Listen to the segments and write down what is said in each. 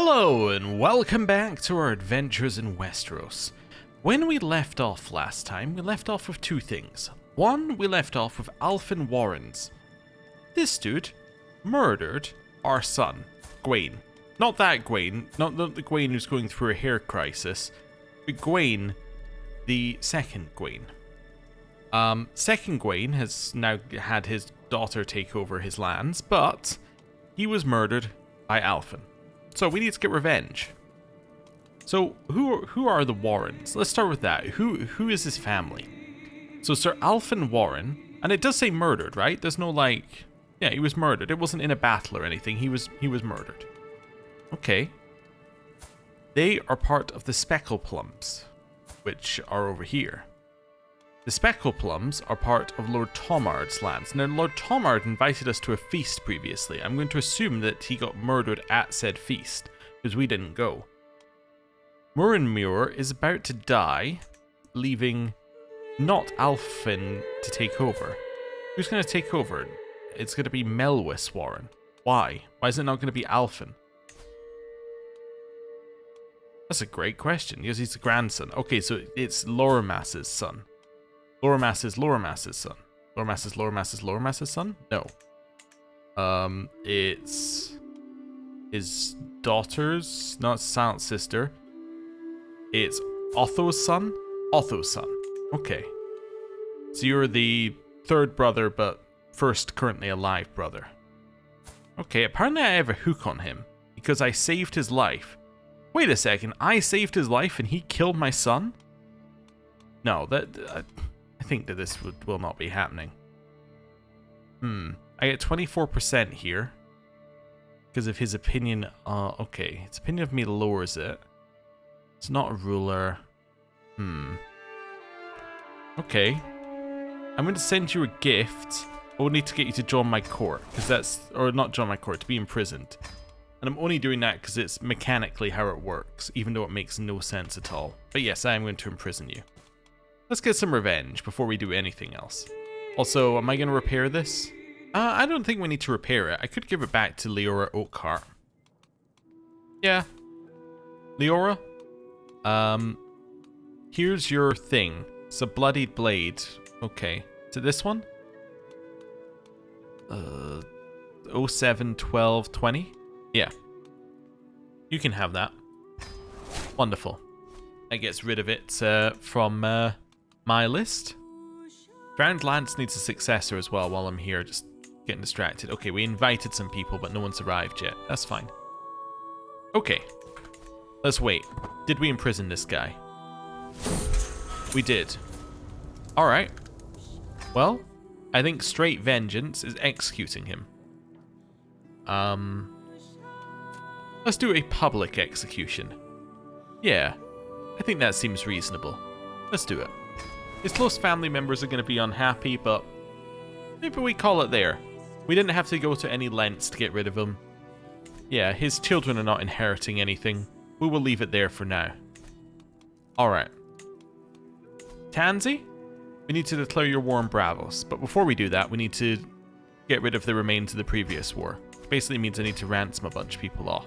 Hello and welcome back to our adventures in Westeros. When we left off last time, we left off with two things. One, we left off with Alfin Warrens. This dude murdered our son, Gwaine. Not that Gwaine, not the Gwaine who's going through a hair crisis, but Gwaine, the second Gwaine. Second Gwaine has now had his daughter take over his lands, but he was murdered by Alfin. So we need to get revenge. So who are the Warrens? Let's start with that. Who is his family? So Sir Alfin Warren, and it does say murdered, right? There's no like, yeah, he was murdered. It wasn't in a battle or anything. He was murdered. Okay. They are part of the Speckle Plums, which are over here. The Speckle Plums are part of Lord Tomard's lands. Now, Lord Tomard invited us to a feast previously. I'm going to assume that he got murdered at said feast, because we didn't go. Muir is about to die, leaving not Alfin to take over. Who's going to take over? It's going to be Melwys Warren. Why? Why is it not going to be Alfin? That's a great question, because he's the grandson. Okay, so it's Loramas's son. Loramas's son. Loramas's son? No. It's his daughter's, not Silent sister. It's Otho's son? Otho's son. Okay. So you're the third brother, but first currently alive brother. Okay, apparently I have a hook on him, because I saved his life. Wait a second, I saved his life and he killed my son? No, I think that this will not be happening. I get 24% here. Because of his opinion. Okay, his opinion of me lowers it. It's not a ruler. Okay. I'm going to send you a gift. But we'll need to get you to join my court. Because that's, or not join my court, to be imprisoned. And I'm only doing that because it's mechanically how it works. Even though it makes no sense at all. But yes, I am going to imprison you. Let's get some revenge before we do anything else. Also, am I going to repair this? I don't think we need to repair it. I could give it back to Leora Oakhart. Yeah. Leora? Here's your thing. It's a bloodied blade. Okay. Is it this one? 07, 12, 20? Yeah. You can have that. Wonderful. That gets rid of it from my list. Drowned Lance needs a successor as well while I'm here, just getting distracted. Okay, we invited some people, but no one's arrived yet. That's fine. Okay. Let's wait. Did we imprison this guy? We did. Alright. Well, I think straight vengeance is executing him. Let's do a public execution. Yeah. I think that seems reasonable. Let's do it. His close family members are going to be unhappy, but maybe we call it there. We didn't have to go to any lengths to get rid of him. Yeah, his children are not inheriting anything. We will leave it there for now. Alright. Tansy? We need to declare your war on Braavos, but before we do that, we need to get rid of the remains of the previous war. Basically means I need to ransom a bunch of people off.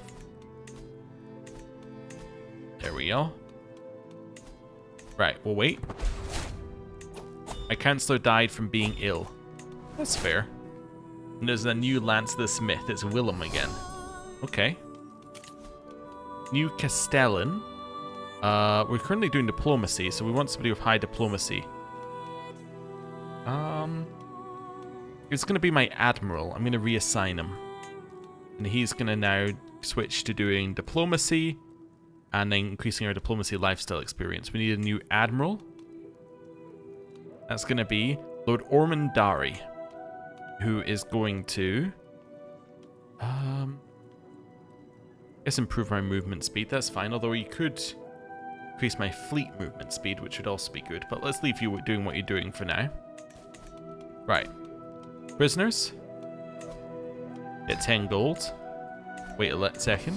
There we go. Right, we'll wait. My counselor died from being ill. That's fair. And there's a new Lance the Smith. It's Willem again. Okay. New Castellan. We're currently doing diplomacy, so we want somebody with high diplomacy. It's going to be my admiral. I'm going to reassign him. And he's going to now switch to doing diplomacy and then increasing our diplomacy lifestyle experience. We need a new admiral. That's going to be Lord Ormond Dari, who is going to I guess improve my movement speed. That's fine, although you could increase my fleet movement speed, which would also be good. But let's leave you doing what you're doing for now. Right. Prisoners. Get 10 gold. Wait a second.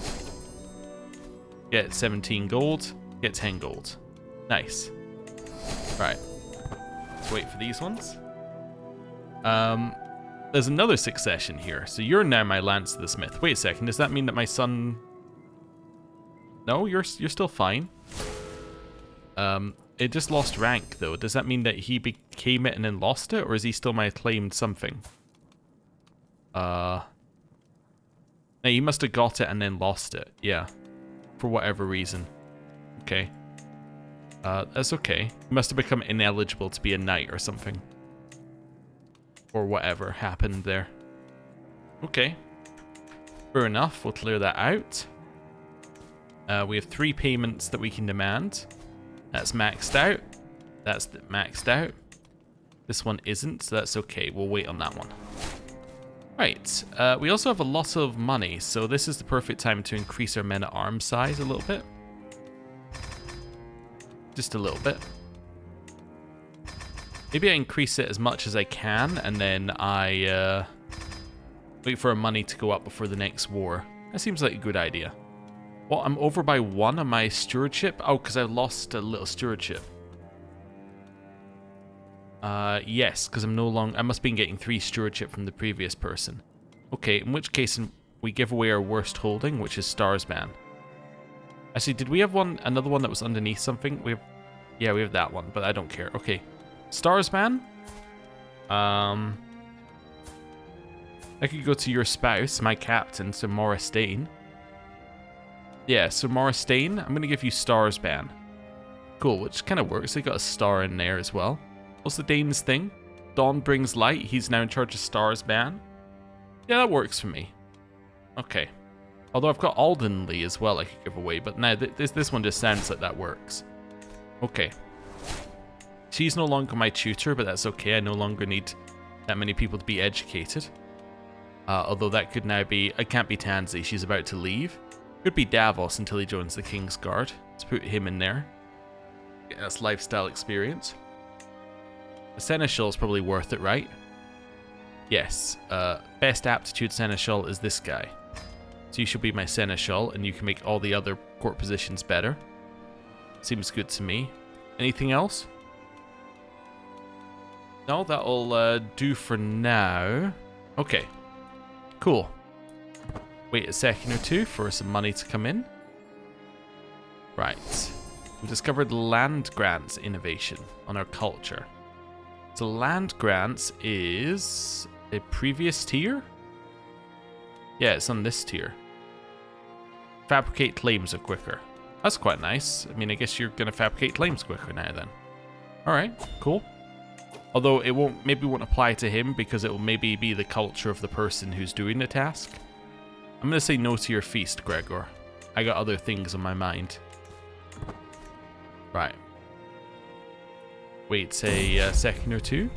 Get 17 gold. Get 10 gold. Nice. Right. Let's wait for these ones. There's another succession here. So you're now my Lance the Smith. Wait a second. Does that mean that my son No, you're still fine. It just lost rank, though. Does that mean that he became it and then lost it? Or is he still my claimed something? No, he must have got it and then lost it. Yeah. For whatever reason. Okay. That's okay. He must have become ineligible to be a knight or something. Or whatever happened there. Okay. Fair enough. We'll clear that out. We have 3 payments that we can demand. That's maxed out. That's maxed out. This one isn't, so that's okay. We'll wait on that one. Right. We also have a lot of money, so this is the perfect time to increase our men-at-arms size a little bit. Just a little bit. Maybe I increase it as much as I can, and then I wait for our money to go up before the next war. That seems like a good idea. Well, I'm over by 1 on my stewardship. Oh, because I lost a little stewardship. Yes, because I'm no longer... I must have been getting 3 stewardship from the previous person. Okay, in which case we give away our worst holding, which is Starsman. Actually, did we have another one that was underneath something? Yeah, we have that one, but I don't care. Okay, Starsman. I could go to your spouse, my captain, so Morristain. Yeah, so Morristain, I'm going to give you Starsman. Cool, which kind of works. They got a star in there as well. What's the Dane's thing? Dawn brings light. He's now in charge of Starsman. Yeah, that works for me. Okay. Although I've got Aldenley as well I could give away, but now this one just sounds like that works. Okay. She's no longer my tutor, but that's okay. I no longer need that many people to be educated. Although that could now be... It can't be Tansy. She's about to leave. Could be Davos until he joins the King's Guard. Let's put him in there. Get us lifestyle experience. The Seneschal is probably worth it, right? Yes. Best aptitude Seneschal is this guy. So you should be my Seneschal, and you can make all the other court positions better. Seems good to me. Anything else? No, that'll do for now. Okay. Cool. Wait a second or two for some money to come in. Right. We discovered land grants innovation on our culture. So land grants is a previous tier? Yeah, it's on this tier. Fabricate claims are quicker. That's quite nice. I mean, I guess you're going to fabricate claims quicker now then. Alright, cool. Although it maybe won't apply to him because it will maybe be the culture of the person who's doing the task. I'm going to say no to your feast, Gregor. I got other things on my mind. Right. Wait a second or two.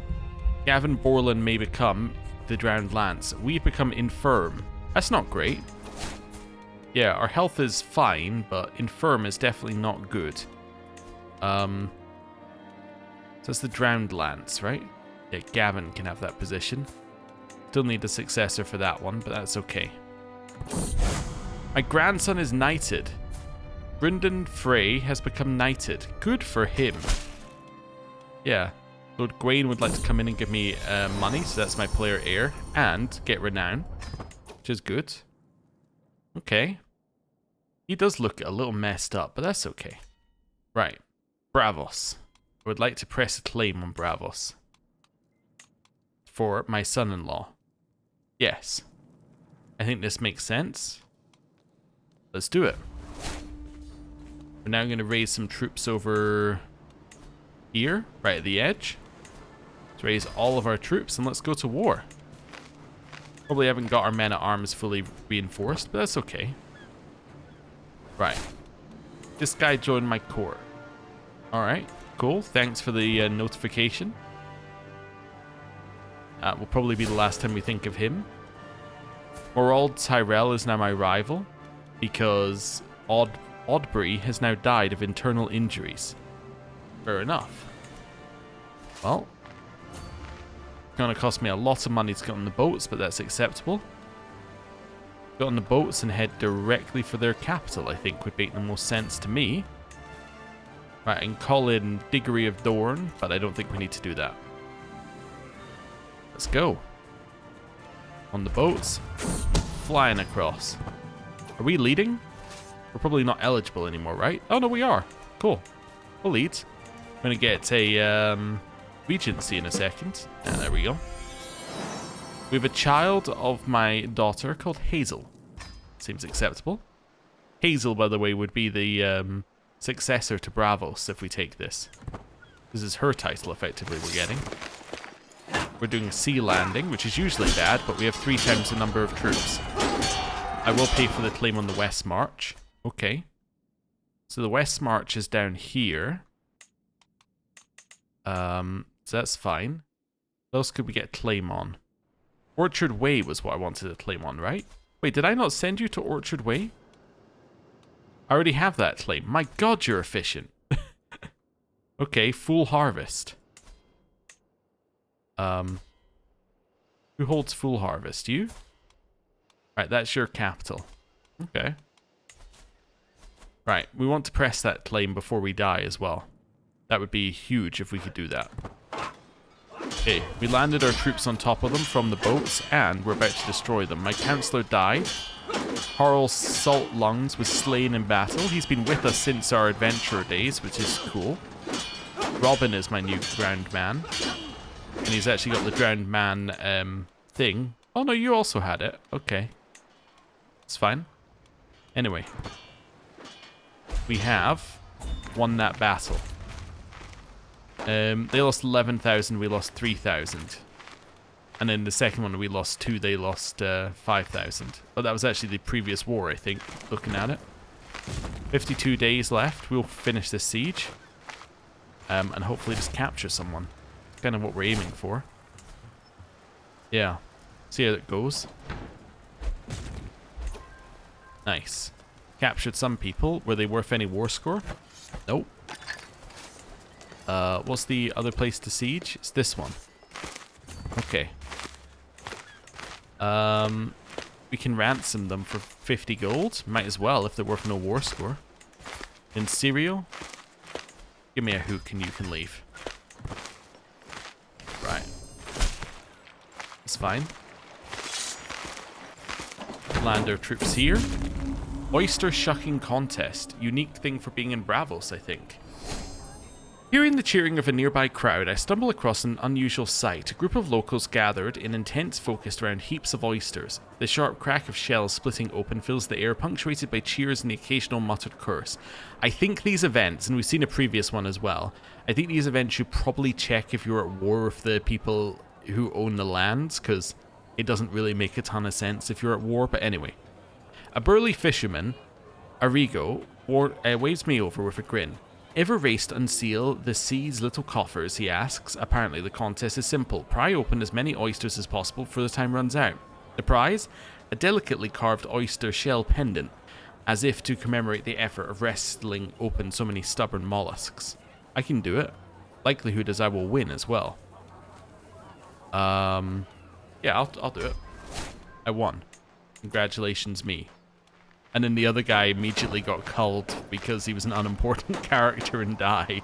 Gavin Borland may become the Drowned Lance. We've become infirm. That's not great. Yeah, our health is fine, but infirm is definitely not good. So it's the Drowned Lance, right? Yeah, Gavin can have that position. Still need a successor for that one, but that's okay. My grandson is knighted. Bryndon Frey has become knighted. Good for him. Yeah. Lord Gawain would like to come in and give me money, so that's my player heir. And get renown, which is good. Okay. He does look a little messed up, but that's okay. Right. Braavos. I would like to press a claim on Braavos. For my son-in-law. Yes. I think this makes sense. Let's do it. We're now going to raise some troops over here, right at the edge. Let's raise all of our troops and let's go to war. Probably haven't got our men-at-arms fully reinforced, but that's okay. Right. This guy joined my court. Alright, cool. Thanks for the notification. Will probably be the last time we think of him. Morald Tyrell is now my rival because Odbury has now died of internal injuries. Fair enough. Well, it's going to cost me a lot of money to get on the boats, but that's acceptable. Get on the boats and head directly for their capital, I think would make the most sense to me. Right, and call in Diggory of Dorne, but I don't think we need to do that. Let's go. On the boats. Flying across. Are we leading? We're probably not eligible anymore, right? Oh, no, we are. Cool. We'll lead. I'm going to get a regency in a second. And there we go. We have a child of my daughter called Hazel. Seems acceptable. Hazel, by the way, would be the successor to Braavos if we take this. This is her title, effectively, we're getting. We're doing sea landing, which is usually bad, but we have 3 times the number of troops. I will pay for the claim on the West March. Okay. So the West March is down here. So that's fine. What else could we get a claim on? Orchard Way was what I wanted to claim on, right? Wait, did I not send you to Orchard Way? I already have that claim. My god, you're efficient. Okay, Full Harvest. Who holds Full Harvest? You? Right, that's your capital. Okay. Right, we want to press that claim before we die as well. That would be huge if we could do that. Okay, we landed our troops on top of them from the boats, and we're about to destroy them. My councillor died. Harl Salt Lungs was slain in battle. He's been with us since our adventurer days, which is cool. Robin is my new drowned man. And he's actually got the drowned man thing. Oh no, you also had it. Okay. It's fine. Anyway. We have won that battle. They lost 11,000, we lost 3,000. And then the second one we lost 2, they lost 5,000. But that was actually the previous war, I think, looking at it. 52 days left, we'll finish this siege. And hopefully just capture someone. That's kind of what we're aiming for. Yeah. See how it goes. Nice. Captured some people. Were they worth any war score? Nope. What's the other place to siege? It's this one. Okay. We can ransom them for 50 gold. Might as well if they're worth no war score. In Syrio, give me a hook and you can leave. Right. It's fine. Land our troops here. Oyster shucking contest. Unique thing for being in Braavos, I think. Hearing the cheering of a nearby crowd, I stumble across an unusual sight. A group of locals gathered in intense focus around heaps of oysters. The sharp crack of shells splitting open fills the air, punctuated by cheers and the occasional muttered curse. I think these events, and we've seen a previous one as well, I think these events should probably check if you're at war with the people who own the lands, because it doesn't really make a ton of sense if you're at war, but anyway. A burly fisherman, Arrigo, waves me over with a grin. Ever raced unseal the sea's little coffers, he asks. Apparently the contest is simple. Pry open as many oysters as possible before the time runs out. The prize? A delicately carved oyster shell pendant, as if to commemorate the effort of wrestling open so many stubborn mollusks. I can do it. Likelihood is I will win as well. Yeah, I'll do it. I won. Congratulations, me. And then the other guy immediately got culled because he was an unimportant character and died.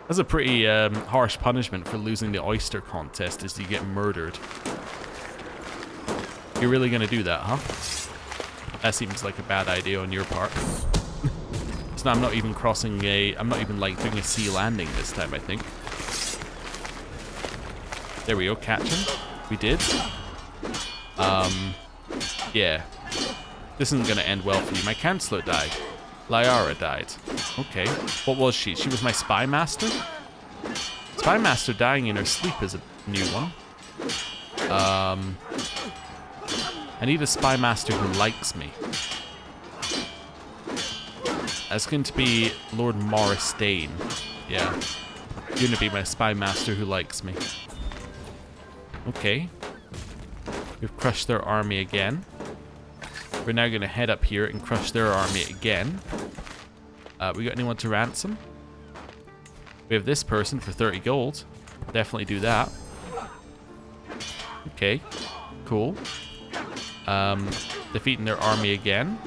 That's a pretty harsh punishment for losing the oyster contest, is you get murdered. You're really gonna do that, huh? That seems like a bad idea on your part. So I'm not even crossing I'm not even like doing a sea landing this time, I think. There we go, catch him. We did. Yeah. This isn't going to end well for you. My Chancellor died. Lyara died. Okay. What was she? She was my Spy Master? Spy Master dying in her sleep is a new one. I need a Spy Master who likes me. That's going to be Lord Morris Dane. Yeah. You're going to be my Spy Master who likes me. Okay. We've crushed their army again. We're now going to head up here and crush their army again. We got anyone to ransom? We have this person for 30 gold. Definitely do that. Okay. Cool. Defeating their army again.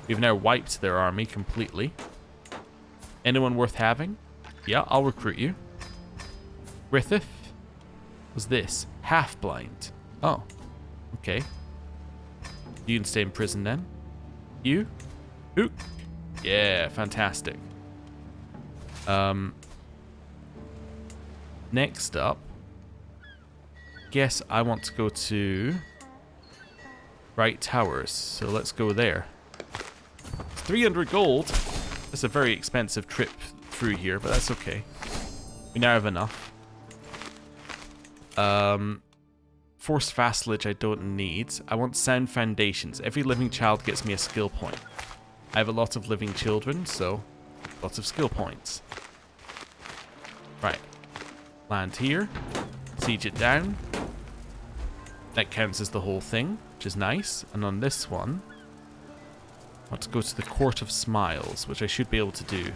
We've now wiped their army completely. Anyone worth having? Yeah, I'll recruit you. Griffith? What's this? Half-blind. Oh. Okay. You can stay in prison then. You? Ooh. Yeah, fantastic. Next up, guess I want to go to Bright Towers, so let's go there. 300 gold. That's a very expensive trip through here, but that's okay. We now have enough. Forced vassalage I don't need. I want sound foundations. Every living child gets me a skill point. I have a lot of living children, so lots of skill points. Right. Land here. Siege it down. That counts as the whole thing, which is nice. And on this one, I want to go to the Court of Smiles, which I should be able to do.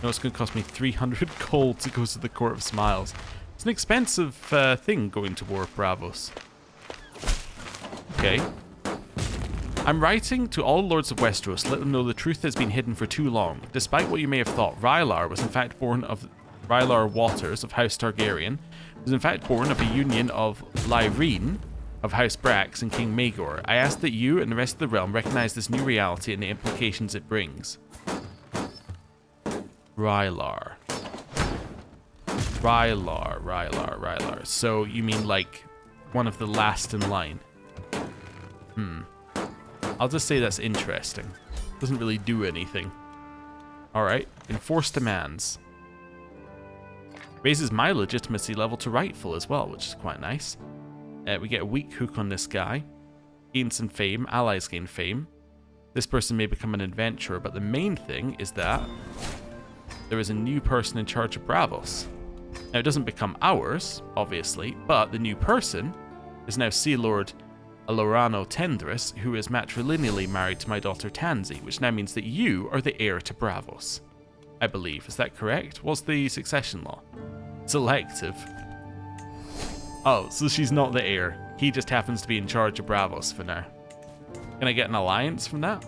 No, it's going to cost me 300 gold to go to the Court of Smiles. It's an expensive thing going to war with Braavos. Okay. I'm writing to all lords of Westeros to let them know the truth has been hidden for too long. Despite what you may have thought, R'hllor was in fact born of R'hllor Waters of House Targaryen, was in fact born of a union of Lyrene of House Brax and King Maegor. I ask that you and the rest of the realm recognize this new reality and the implications it brings. R'hllor. R'hllor. So you mean like one of the last in line? I'll just say that's interesting. Doesn't really do anything. Alright, enforce demands. Raises my legitimacy level to rightful as well, which is quite nice. We get a weak hook on this guy. Gain some fame, allies gain fame. This person may become an adventurer, but the main thing is that there is a new person in charge of Braavos. Now, it doesn't become ours, obviously, but the new person is now Sea Lord Alorano Tendris, who is matrilineally married to my daughter Tansy, which now means that you are the heir to Braavos. I believe. Is that correct? What's the succession law? Selective. Oh, so she's not the heir. He just happens to be in charge of Braavos for now. Can I get an alliance from that?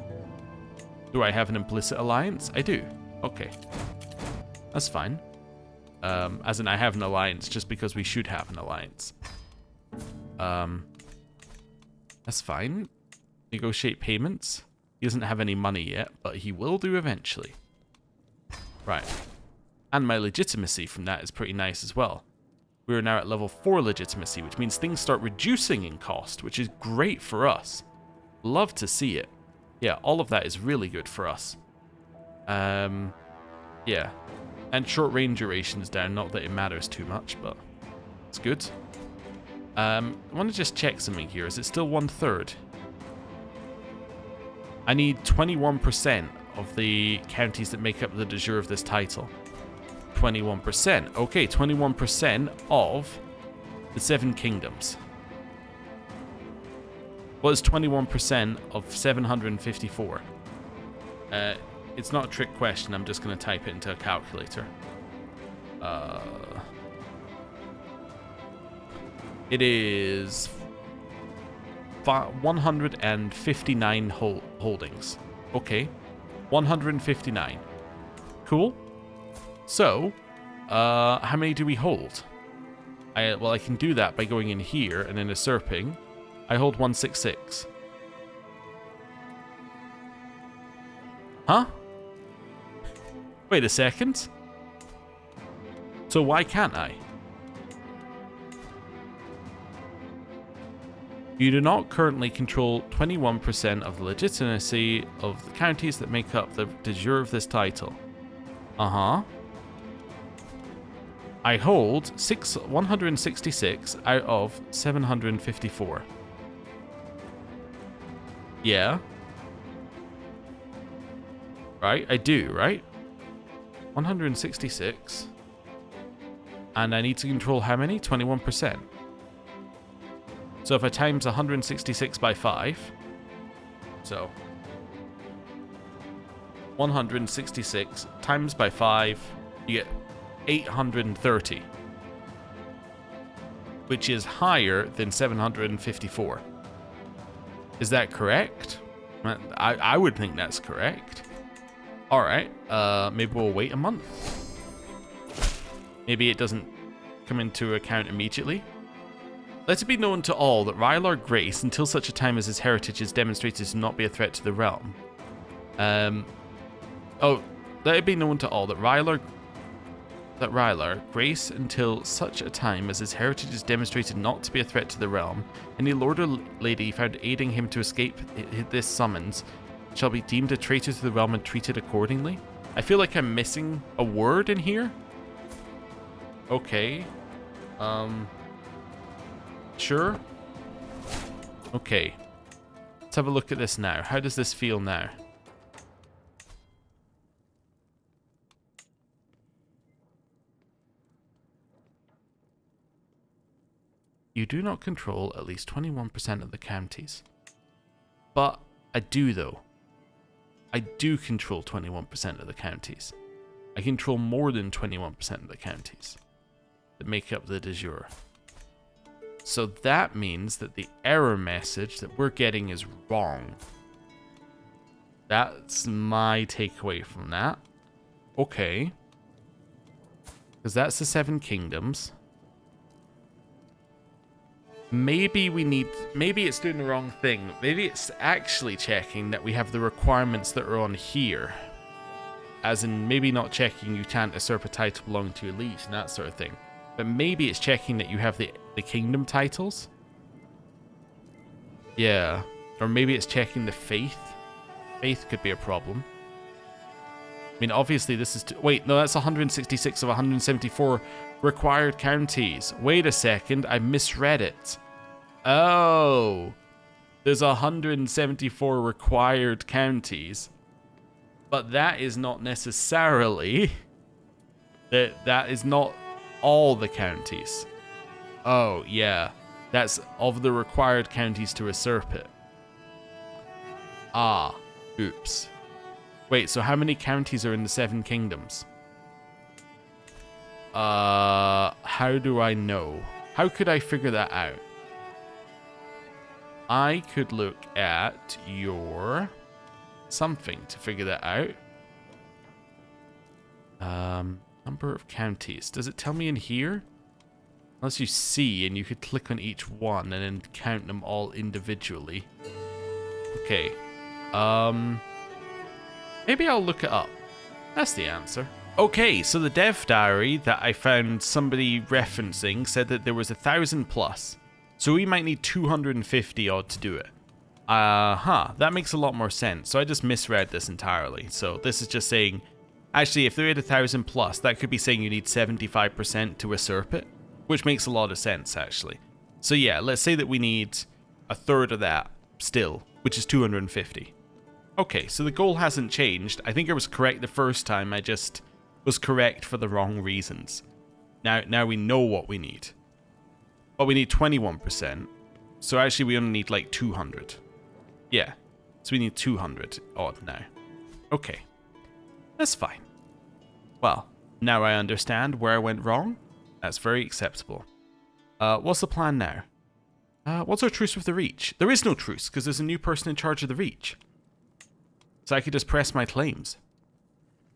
Do I have an implicit alliance? I do. Okay. That's fine. As in, I have an alliance just because we should have an alliance. That's fine. Negotiate payments. He doesn't have any money yet, but he will do eventually. Right. And my legitimacy from that is pretty nice as well. We are now at level 4 legitimacy, which means things start reducing in cost, which is great for us. Love to see it. Yeah, all of that is really good for us. Yeah. And short range duration is down, not that it matters too much, but it's good. I want to just check something here. Is it still 1/3? I need 21% of the counties that make up the de jure of this title. 21%. Okay, 21% of the 7 kingdoms. What is 21% of 754? It's not a trick question. I'm just going to type it into a calculator. It is 159 holdings. Okay. 159. Cool. So, how many do we hold? Well, I can do that by going in here and then usurping. I hold 166. Huh? Wait a second. So why can't I? You do not currently control 21% of the legitimacy of the counties that make up the de jure of this title. Uh-huh. I hold 166 out of 754. Yeah. Right, I do, right? 166. And I need to control how many? 21%. So if I times 166 by 5, so 166 times by 5, you get 830, which is higher than 754. Is that correct? I would think that's correct. Alright, maybe we'll wait a month. Maybe it doesn't come into account immediately. Let it be known to all that R'hllor Grace, until such a time as his heritage is demonstrated to not be a threat to the realm, Oh, let it be known to all that Rylar, grace until such a time as his heritage is demonstrated not to be a threat to the realm, any lord or lady found aiding him to escape this summons shall be deemed a traitor to the realm and treated accordingly. I feel like I'm missing a word in here. Okay. Sure. Okay. Let's have a look at this now. How does this feel now? You do not control at least 21% of the counties. But I do, though. I do control 21% of the counties. I control more than 21% of the counties that make up the de jure. So that means that the error message that we're getting is wrong. That's my takeaway from that. Okay. Because that's the 7 kingdoms. Maybe it's doing the wrong thing. Maybe it's actually checking that we have the requirements that are on here. As in, maybe not checking you can't usurp a title belonging to elite and that sort of thing. But maybe it's checking that you have the kingdom titles. Yeah. Or maybe it's checking the faith. Faith could be a problem. I mean, obviously this is... Wait, no, that's 166 of 174 required counties. Wait a second, I misread it. Oh. There's 174 required counties. But that is not necessarily... That is not all the counties. Oh, yeah. That's of the required counties to usurp it. Ah. Oops. Wait, so how many counties are in the 7 kingdoms? How do I know? How could I figure that out? I could look at your... something to figure that out. Number of counties. Does it tell me in here? Unless you see, and you could click on each one and then count them all individually. Okay. Maybe I'll look it up. That's the answer. Okay, so the dev diary that I found somebody referencing said that there was 1,000 plus. So we might need 250 odd to do it. That makes a lot more sense. So I just misread this entirely. So this is just saying, actually, if they're at 1,000 plus, that could be saying you need 75% to usurp it, which makes a lot of sense, actually. So yeah, let's say that we need a third of that still, which is 250. Okay, so the goal hasn't changed. I think I was correct the first time. I just was correct for the wrong reasons. Now we know what we need. But we need 21%. So actually we only need like 200. Yeah. So we need 200 odd now. Okay. That's fine. Well, now I understand where I went wrong. That's very acceptable. What's the plan now? What's our truce with the Reach? There is no truce because there's a new person in charge of the Reach. So I could just press my claims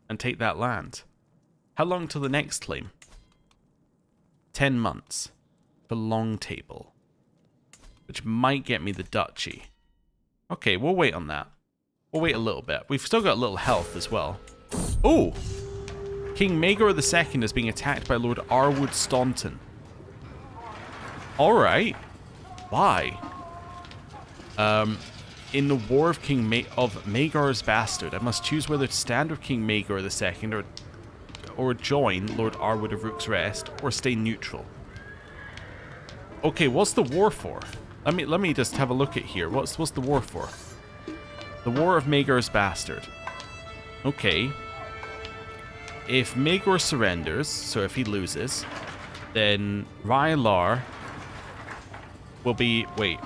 and take that land. How long till the next claim? 10 months for Long Table, which might get me the duchy. Okay, we'll wait on that. We'll wait a little bit. We've still got a little health as well. Oh! King Maegor II is being attacked by Lord Arwood Staunton. Alright. Why? In the War of Maegor's Bastard, I must choose whether to stand with King Maegor II or join Lord Arwood of Rook's Rest or stay neutral. Okay, what's the war for? Let me just have a look at here. What's the war for? The War of Maegor's Bastard. Okay. If Maegor surrenders, so if he loses, then Rylar will be... Wait.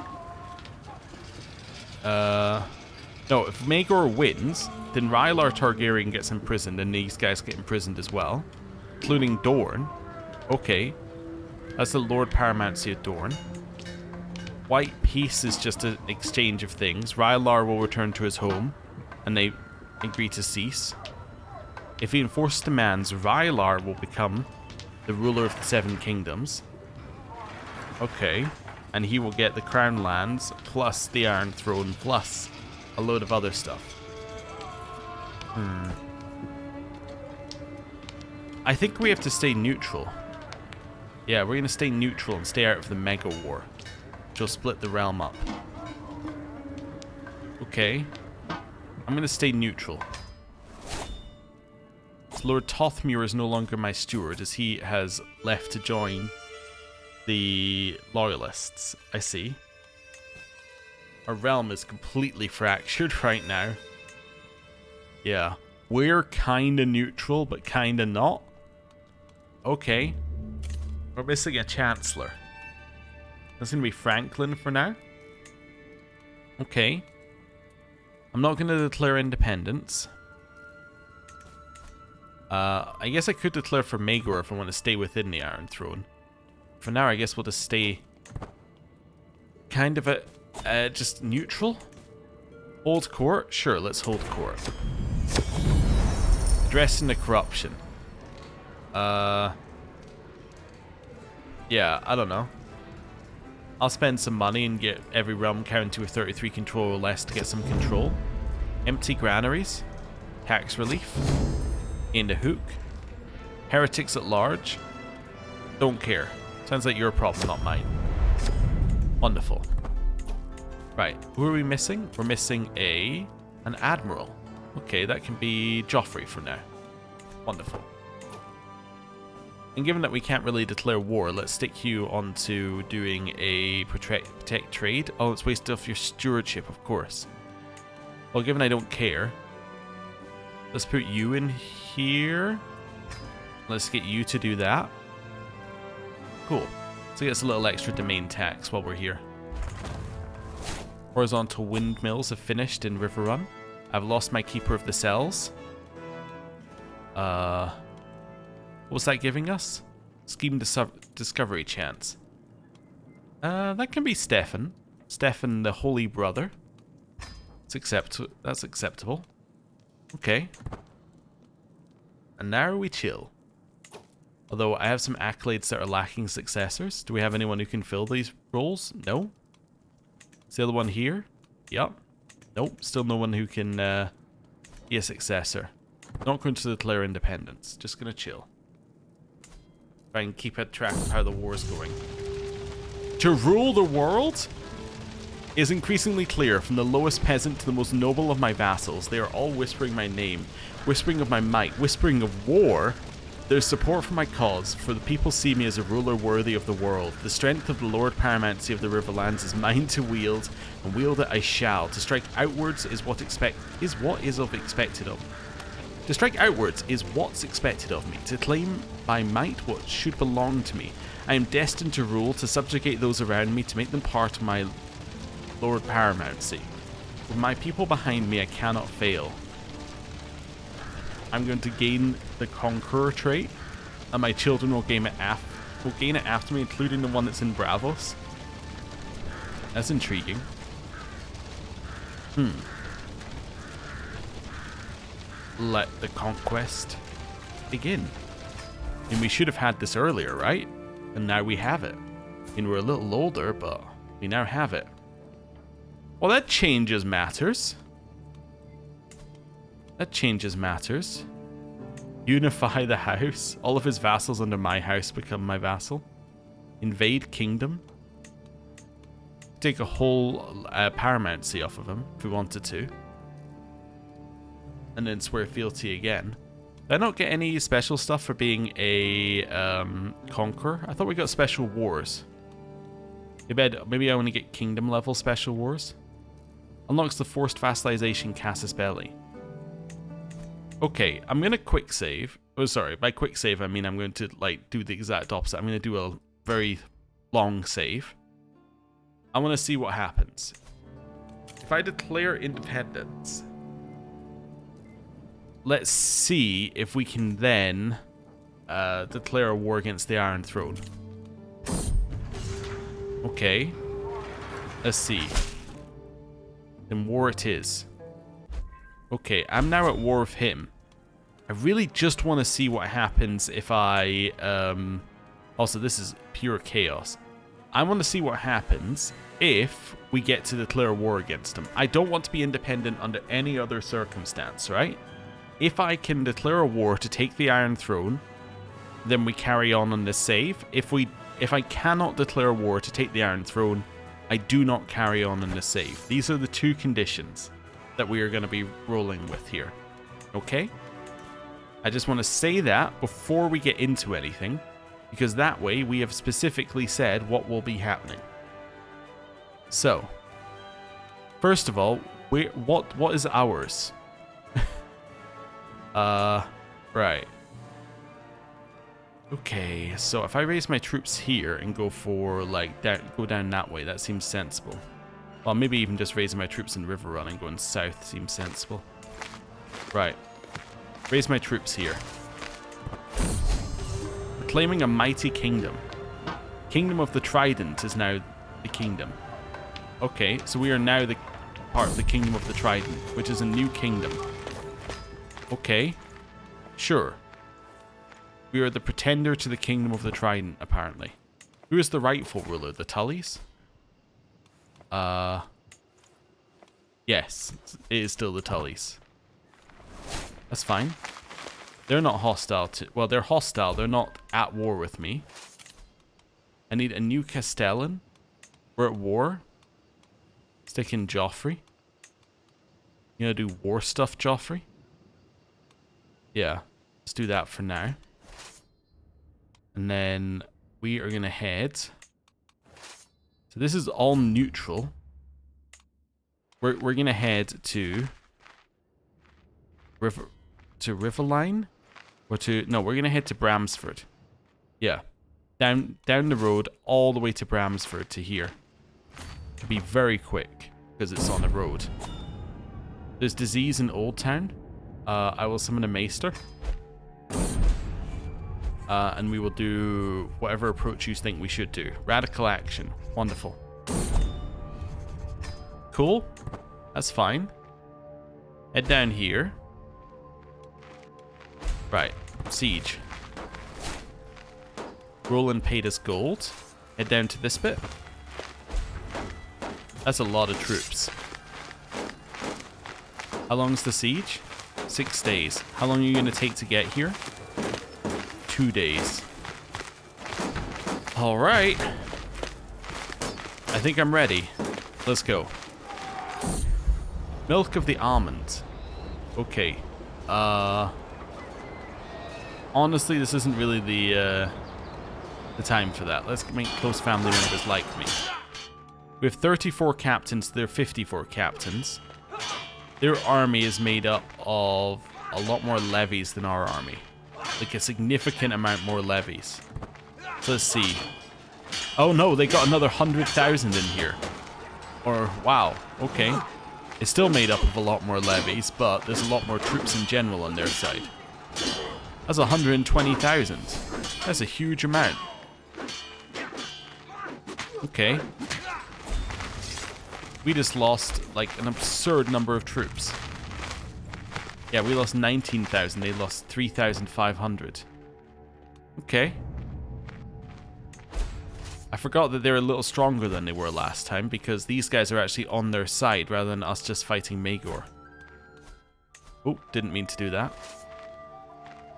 No, if Maegor wins, then Rylar Targaryen gets imprisoned and these guys get imprisoned as well. Including Dorne. Okay. That's the Lord Paramountcy of Dorne. White peace is just an exchange of things. Rylar will return to his home, and they agree to cease. If he enforces demands, Rylar will become the ruler of the 7 kingdoms. Okay. And he will get the crown lands, plus the Iron Throne, plus a load of other stuff. I think we have to stay neutral. Yeah, we're going to stay neutral and stay out of the Mega War. Which will split the realm up. Okay. I'm going to stay neutral. So Lord Tothmere is no longer my steward, as he has left to join the Loyalists. I see. Our realm is completely fractured right now. Yeah. We're kinda neutral, but kinda not. Okay. We're missing a Chancellor. That's gonna be Franklin for now. Okay. I'm not gonna declare independence. I guess I could declare for Magor if I want to stay within the Iron Throne. For now, I guess we'll just stay kind of just neutral. Hold court? Sure, let's hold court. Addressing the corruption. Yeah, I don't know. I'll spend some money and get every realm county with 33 control or less to get some control. Empty granaries. Tax relief. In the hook. Heretics at large. Don't care. Sounds like your problem, not mine. Wonderful. Right, who are we missing? We're missing an admiral. Okay, that can be Joffrey for now. Wonderful. And given that we can't really declare war, let's stick you onto doing a protect trade. Oh, it's wasted off your stewardship, of course. Well, given I don't care, let's put you in here. Let's get you to do that. Cool. So it gets a little extra domain tax while we're here. Horizontal windmills have finished in Riverrun. I've lost my Keeper of the Cells. What was that giving us? Scheme discovery chance. That can be Stefan. Stefan, the Holy Brother. That's acceptable. Okay. And now we chill. Although I have some accolades that are lacking successors. Do we have anyone who can fill these roles? No. Is the other one here? Yep. Nope. Still no one who can be a successor. Not going to declare independence. Just going to chill. Try and keep a track of how the war is going. To rule the world is increasingly clear. From the lowest peasant to the most noble of my vassals, they are all whispering my name, whispering of my might, whispering of war. There's support for my cause, for the people see me as a ruler worthy of the world. The strength of the Lord Paramountcy of the Riverlands is mine to wield, and wield it I shall. To strike outwards is what expected of me. To strike outwards is what's expected of me. To claim by might what should belong to me. I am destined to rule, to subjugate those around me, to make them part of my Lord Paramountcy. With my people behind me, I cannot fail. I'm going to gain the Conqueror trait, and my children will gain it after me, including the one that's in Braavos. That's intriguing. Let the conquest begin. And we should have had this earlier, right? And now we have it. And we're a little older, but we now have it. Well, that changes matters. That changes matters. Unify the house. All of his vassals under my house become my vassal. Invade kingdom. Take a whole paramountcy off of him if we wanted to. And then swear fealty again. Did I not get any special stuff for being a conqueror? I thought we got special wars. Maybe I want to get kingdom level special wars. Unlocks the forced vassalization casus belli. Okay, I'm going to quick save. Oh, sorry. By quick save, I mean I'm going to do the exact opposite. I'm going to do a very long save. I want to see what happens. If I declare independence, let's see if we can then declare a war against the Iron Throne. Okay. Let's see. Then war it is. Okay, I'm now at war with him. I really just want to see what happens if I... Also, this is pure chaos. I want to see what happens if we get to declare war against him. I don't want to be independent under any other circumstance, right? If I can declare a war to take the Iron Throne, then we carry on this save. If I cannot declare a war to take the Iron Throne, I do not carry on in the save. These are the two conditions that we are going to be rolling with here. Okay? I just want to say that before we get into anything, because that way we have specifically said what will be happening. So, first of all, what is ours? Right. Okay, so if I raise my troops here and go for, like, go down that way, that seems sensible. Well, maybe even just raising my troops in River Run and going south seems sensible. Right. Raise my troops here. Claiming a mighty kingdom. Kingdom of the Trident is now the kingdom. Okay, so we are now the part of the Kingdom of the Trident, which is a new kingdom. Okay. Sure. We are the pretender to the Kingdom of the Trident, apparently. Who is the rightful ruler? The Tullys? Yes, it is still the Tullys. That's fine. They're not hostile to... Well, they're hostile. They're not at war with me. I need a new Castellan. We're at war. Stick in Joffrey. You gonna do war stuff, Joffrey? Yeah. Let's do that for now. And then we are gonna head... So this is all neutral. We're gonna head to... Riverline? Or to... No, we're gonna head to Bramsford. Yeah. Down the road all the way to Bramsford to here. Could be very quick because it's on the road. There's disease in Old Town. I will summon a Maester. And we will do whatever approach you think we should do. Radical action. Wonderful. Cool. That's fine. Head down here. Right. Siege. Roland paid us gold. Head down to this bit. That's a lot of troops. How long's the siege? 6 days. How long are you going to take to get here? 2 days. Alright. I think I'm ready. Let's go. Milk of the almond. Okay. Honestly, this isn't really the time for that. Let's make close family members like me. We have 34 captains. There are 54 captains. Their army is made up of a lot more levies than our army. Like a significant amount more levies. So let's see. Oh no, they got another 100,000 in here. Or, wow, okay. It's still made up of a lot more levies, but there's a lot more troops in general on their side. That's 120,000. That's a huge amount. Okay. We just lost, like, an absurd number of troops. Yeah, we lost 19,000. They lost 3,500. Okay. I forgot that they're a little stronger than they were last time, because these guys are actually on their side rather than us just fighting Maegor. Oh, didn't mean to do that.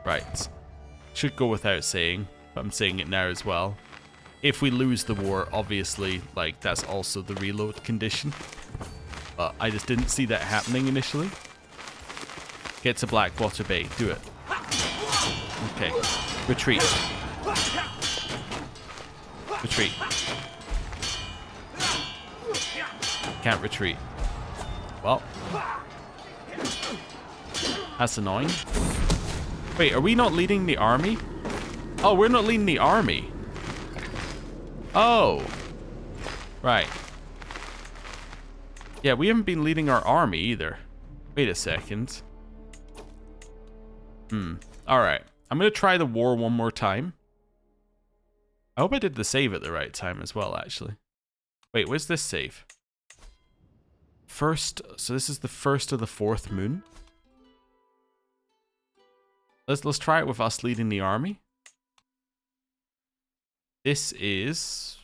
Right. Should go without saying, but I'm saying it now as well. If we lose the war, obviously, like, that's also the reload condition. But I just didn't see that happening initially. Get to Blackwater Bay. Do it. Okay. Retreat. Retreat. Can't retreat. Well. That's annoying. Wait, are we not leading the army? Oh, we're not leading the army. Oh. Right. Yeah, we haven't been leading our army either. Wait a second. Alright. I'm going to try the war one more time. I hope I did the save at the right time as well, actually. Wait, where's this save? First, so this is the first of the fourth moon. Let's try it with us leading the army. This is...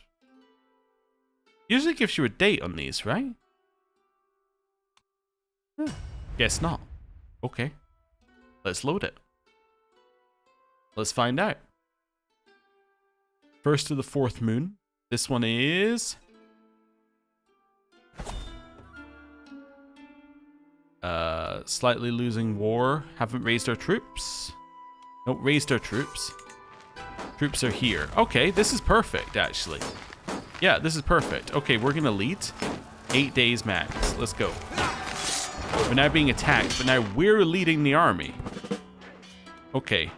Usually gives you a date on these, right? Guess not. Okay. Let's load it. Let's find out. First to the fourth moon. This one is... slightly losing war. Haven't raised our troops. Nope, raised our troops. Troops are here. Okay, this is perfect, actually. Yeah, this is perfect. Okay, we're gonna lead. 8 days max. Let's go. We're now being attacked, but now we're leading the army. Okay.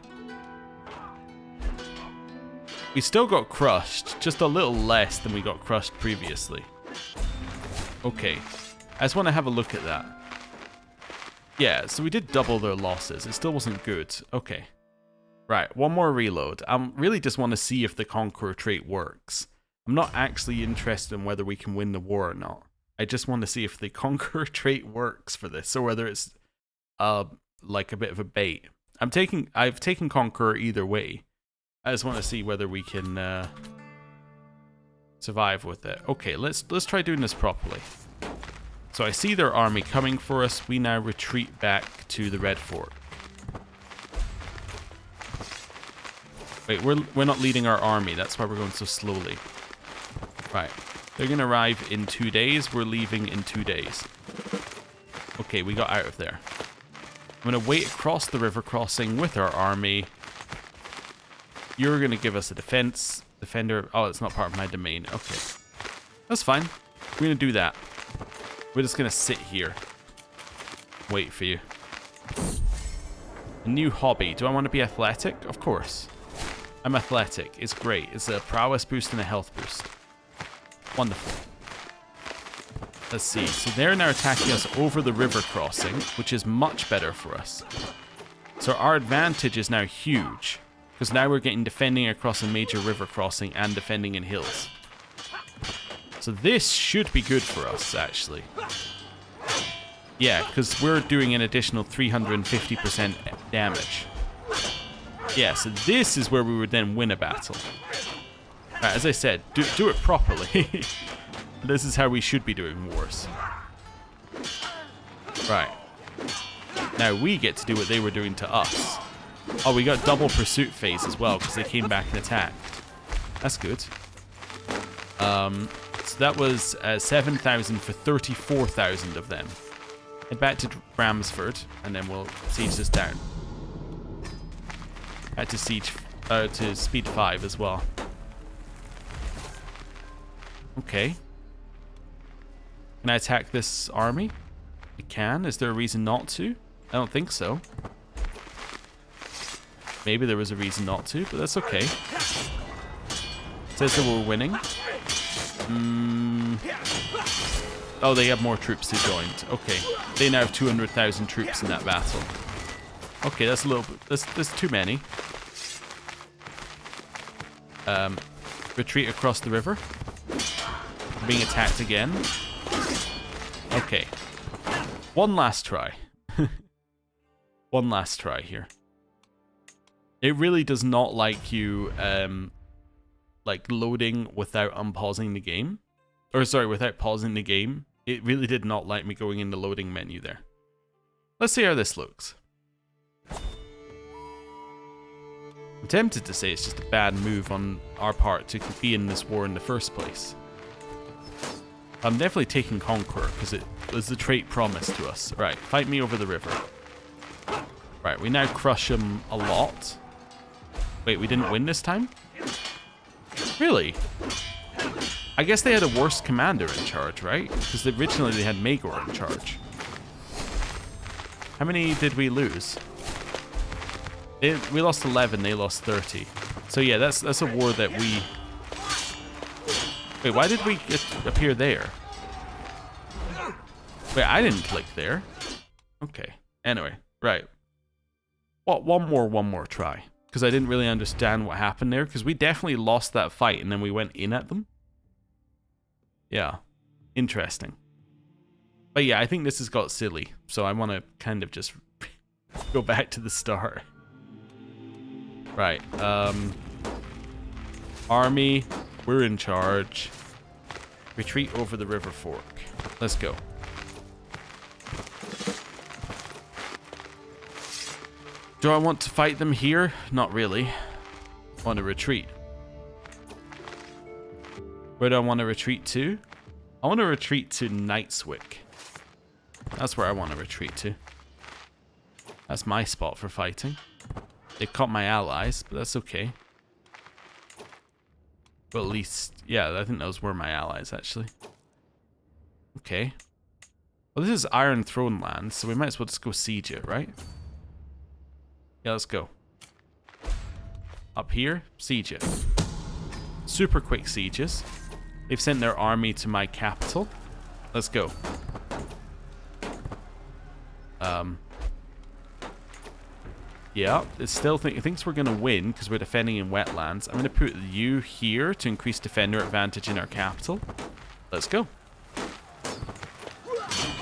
We still got crushed, just a little less than we got crushed previously. Okay. I just want to have a look at that. Yeah, so we did double their losses. It still wasn't good. Okay. Right, one more reload. I really just want to see if the Conqueror trait works. I'm not actually interested in whether we can win the war or not. I just want to see if the Conqueror trait works for this, or whether it's like a bit of a bait. I've taken Conqueror either way. I just want to see whether we can survive with it. Okay, let's try doing this properly. So I see their army coming for us. We now retreat back to the Red Fort. Wait, we're not leading our army. That's why we're going so slowly. Right. They're going to arrive in 2 days. We're leaving in 2 days. Okay, we got out of there. I'm going to wait across the river crossing with our army. You're going to give us a defender. Oh, it's not part of my domain. Okay. That's fine. We're going to do that. We're just going to sit here. Wait for you. A new hobby. Do I want to be athletic? Of course. I'm athletic. It's great. It's a prowess boost and a health boost. Wonderful. Let's see. So they're now attacking us over the river crossing, which is much better for us. So our advantage is now huge, because now we're getting defending across a major river crossing and defending in hills. So this should be good for us, actually. Yeah, because we're doing an additional 350% damage. Yeah, so this is where we would then win a battle. Right, as I said, do it properly. This is how we should be doing wars. Right. Now we get to do what they were doing to us. Oh, we got double pursuit phase as well, because they came back and attacked. That's good. So that was 7,000 for 34,000 of them. Head back to Bramsford, and then we'll siege this down. Back to siege, to speed 5 as well. Okay. Can I attack this army? I can. Is there a reason not to? I don't think so. Maybe there was a reason not to, but that's okay. It says that we're winning. Oh, they have more troops who joined. Okay. They now have 200,000 troops in that battle. Okay, that's a little bit... That's too many. Retreat across the river. Being attacked again. Okay. One last try. One last try here. It really does not like you, like loading without unpausing the game. Or sorry, without pausing the game. It really did not like me going in the loading menu there. Let's see how this looks. I'm tempted to say it's just a bad move on our part to be in this war in the first place. I'm definitely taking Conqueror, because it was the trait promised to us. Right, fight me over the river. Right, we now crush him a lot. Wait, we didn't win this time? Really? I guess they had a worse commander in charge, right? Because originally they had Magor in charge. How many did we lose? We lost 11, they lost 30. So yeah, that's a war that we... Wait, why did we appear there? Wait, I didn't click there. Okay. Anyway, right. Well, one more try. Because I didn't really understand what happened there. Because we definitely lost that fight and then we went in at them. Yeah. Interesting. But yeah, I think this has got silly. So I want to kind of just go back to the start. Right. Army. We're in charge. Retreat over the river fork. Let's go. Do I want to fight them here? Not really. I want to retreat. Where do I want to retreat to? I want to retreat to Knightswick. That's where I want to retreat to. That's my spot for fighting. They caught my allies, but that's okay. But at least, yeah, I think those were my allies, actually. Okay. Well, this is Iron Throne land, so we might as well just go siege it, right? Yeah, let's go. Up here, siege it. Super quick sieges. They've sent their army to my capital. Let's go. Yeah, it still thinks we're going to win because we're defending in wetlands. I'm going to put you here to increase defender advantage in our capital. Let's go.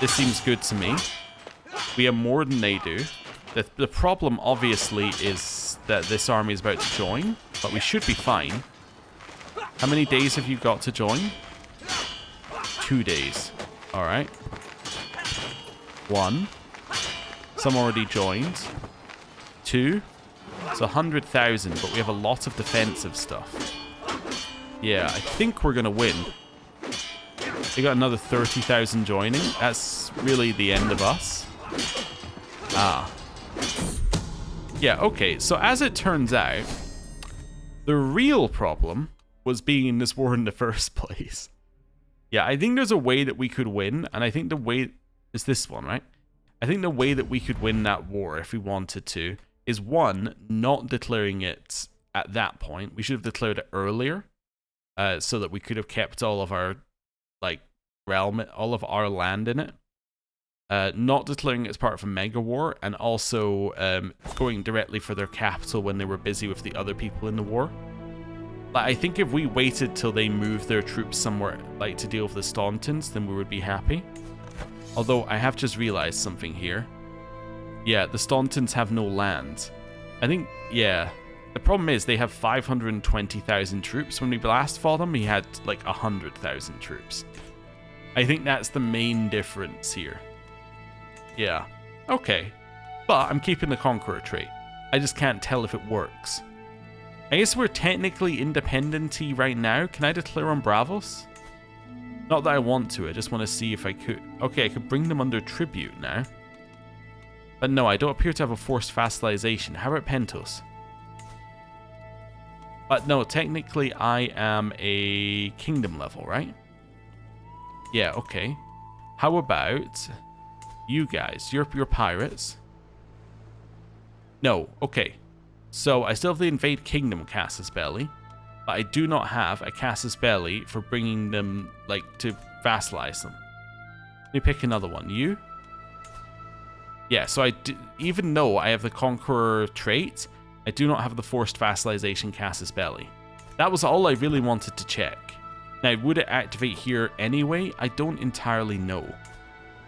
This seems good to me. We have more than they do. The problem, obviously, is that this army is about to join, but we should be fine. How many days have you got to join? 2 days. Alright. 1. Some already joined. 2. It's 100,000, but we have a lot of defensive stuff. Yeah, I think we're going to win. They got another 30,000 joining. That's really the end of us. Ah. Yeah, okay. So as it turns out, the real problem was being in this war in the first place. Yeah, I think there's a way that we could win, and I think the way is this one, right? I think the way that we could win that war if we wanted to is, one, not declaring it at that point. We should have declared it earlier, so that we could have kept all of our realm, all of our land in it. Not declaring it as part of a mega war, and also going directly for their capital when they were busy with the other people in the war. I think if we waited till they moved their troops somewhere, to deal with the Stauntons, then we would be happy. Although I have just realized something here. Yeah, the Stauntons have no land. I think, yeah. The problem is they have 520,000 troops. When we last fought them, he had 100,000 troops. I think that's the main difference here. Yeah. Okay. But I'm keeping the Conqueror trait. I just can't tell if it works. I guess we're technically independent-y right now. Can I declare on Braavos? Not that I want to. I just want to see if I could. Okay, I could bring them under tribute now. But no, I don't appear to have a forced vassalization. How about Pentos? But no, technically I am a kingdom level, right? Yeah, okay. How about you guys? You're pirates. No, okay. So I still have the Invade Kingdom Casus Belli, but I do not have a Casus Belli for bringing them, to vassalize them. Let me pick another one. You? Yeah, so even though I have the Conqueror trait, I do not have the Forced Vassalization Casus Belli. That was all I really wanted to check. Now, would it activate here anyway? I don't entirely know.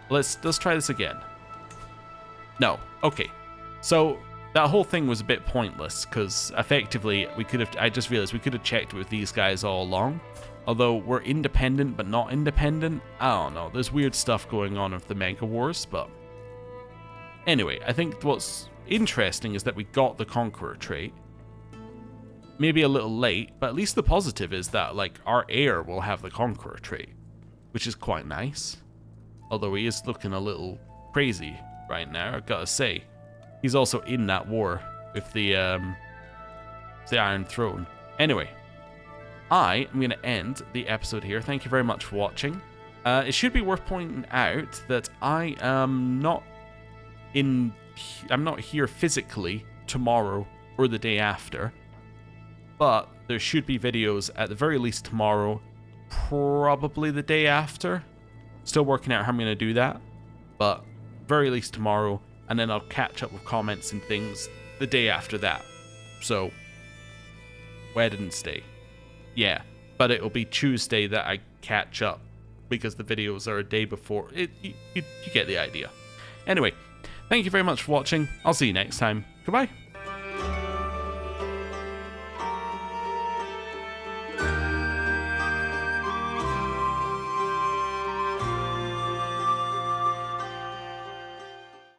Let's try this again. No. Okay. So that whole thing was a bit pointless because effectively I just realized we could have checked with these guys all along. Although we're independent but not independent. I don't know. There's weird stuff going on with the Mega Wars, but anyway, I think what's interesting is that we got the Conqueror trait. Maybe a little late, but at least the positive is that our heir will have the Conqueror trait, which is quite nice. Although he is looking a little crazy right now, I gotta say. He's also in that war with the Iron Throne. Anyway, I am going to end the episode here. Thank you very much for watching. It should be worth pointing out that I am I'm not here physically tomorrow or the day after, but there should be videos at the very least tomorrow, probably the day after. Still working out how I'm going to do that, but very least tomorrow. And then I'll catch up with comments and things the day after that. So, Wednesday. Yeah, but it'll be Tuesday that I catch up because the videos are a day before. You get the idea. Anyway, thank you very much for watching. I'll see you next time. Goodbye.